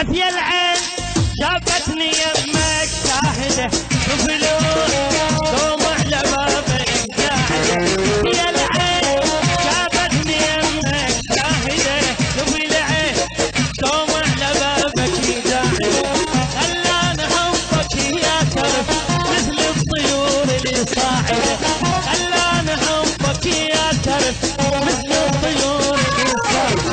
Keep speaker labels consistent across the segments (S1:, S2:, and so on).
S1: عافية العين جابتني يمك شاهدة وفلوس طمع لبابك قاعدة. يا العين جابتني يمك شاهدة وفلعين طمع لبابك قاعدة. خلاني حبك يا ترف مثل الطيور اللي صاعدة. خلاني حبك يا ترف مثل الطيور اللي صاعدة.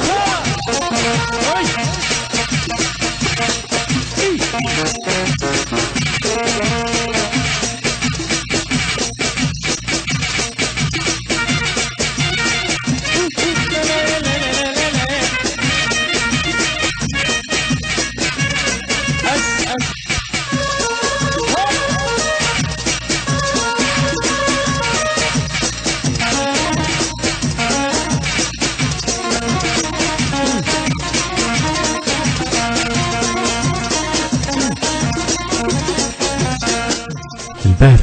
S2: البث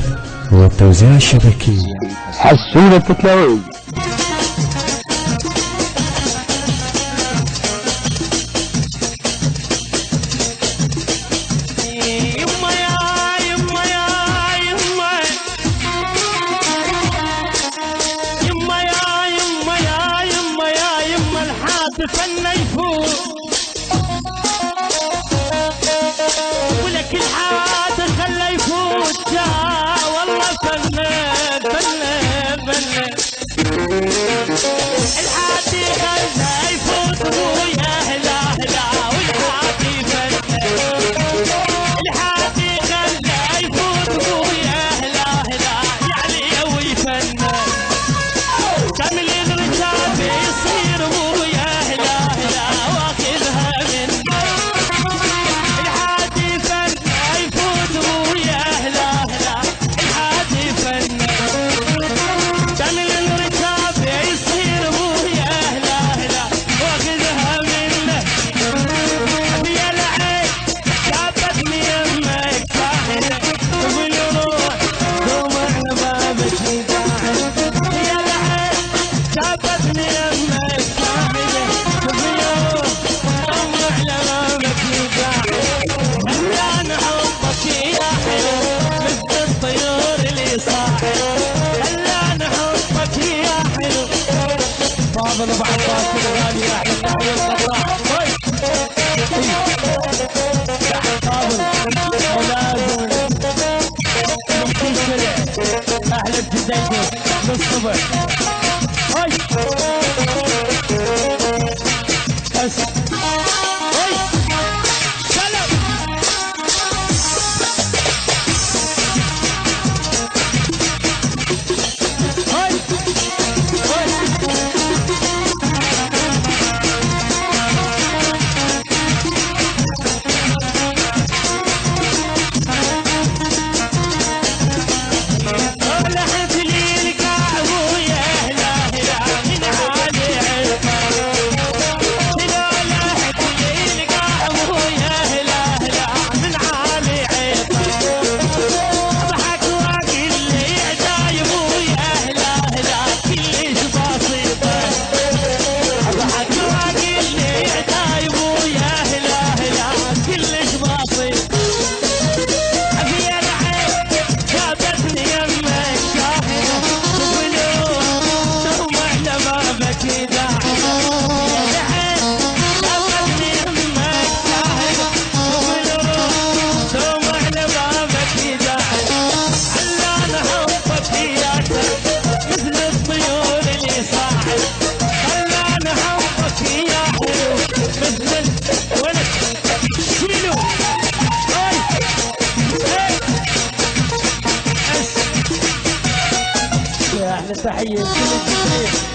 S2: والتوزيع الشبكي
S3: حسونة التلاوي.
S1: يما يا يما يا يما يما يا يما يا يما يا يما الحاطف النيفوت ولك الحاطف خلى يفوت جا والله فنان فنان فنان الحاتي خلى يفوت ويا هلا هلا والحاتي فنان الحاتي خلى يفوت ويا هلا هلا يعني ويفنان كامل الرجال يصير ويا هلا هلا واخذها منه الحاتي فنان يفوت ويا هلا هلا الحاتي فنان كامل الرجال يصير ويا هلا هلا واخذها منه يا العين جابتني يمك ساحله وبالروح دمع لبابك يداعي. يا العين جابتني يمك ساحله وبالروح دمع لبابك يداعي. خلاني حبك يا حلو مثل الطيور اللي صاحل. خلاني حبك يا حلو فاضل ابو عباس الغالي يا احلى تحيه القطاع فاضل ولازم نمشي شرع احلى الجديده للصبح هاي بس هاي سلام هاي هاي طلعت لي القاع ويا هلا هلا من عالي عيطة. طلعت لي القاع ويا هلا هلا من عالي عيطة. اضحك واقول لي عجايب ويا هلا هلا كلش بسيطة. اضحك واقول لي عجايب ويا هلا هلا كلش بسيطة. ابي العين جابتني يمك شاهدة وفلوس تطمع لبابك يداعي. العين جابتني يمك شاهدة وفلوس تطمع لبابك يداعي. خلاني حبك يا ترف مثل الطيور اللي صاعد. خلاني حبك يا حلو مثل الولد شيلو هاي هاي يا احلى تحيه لكل الجمهور.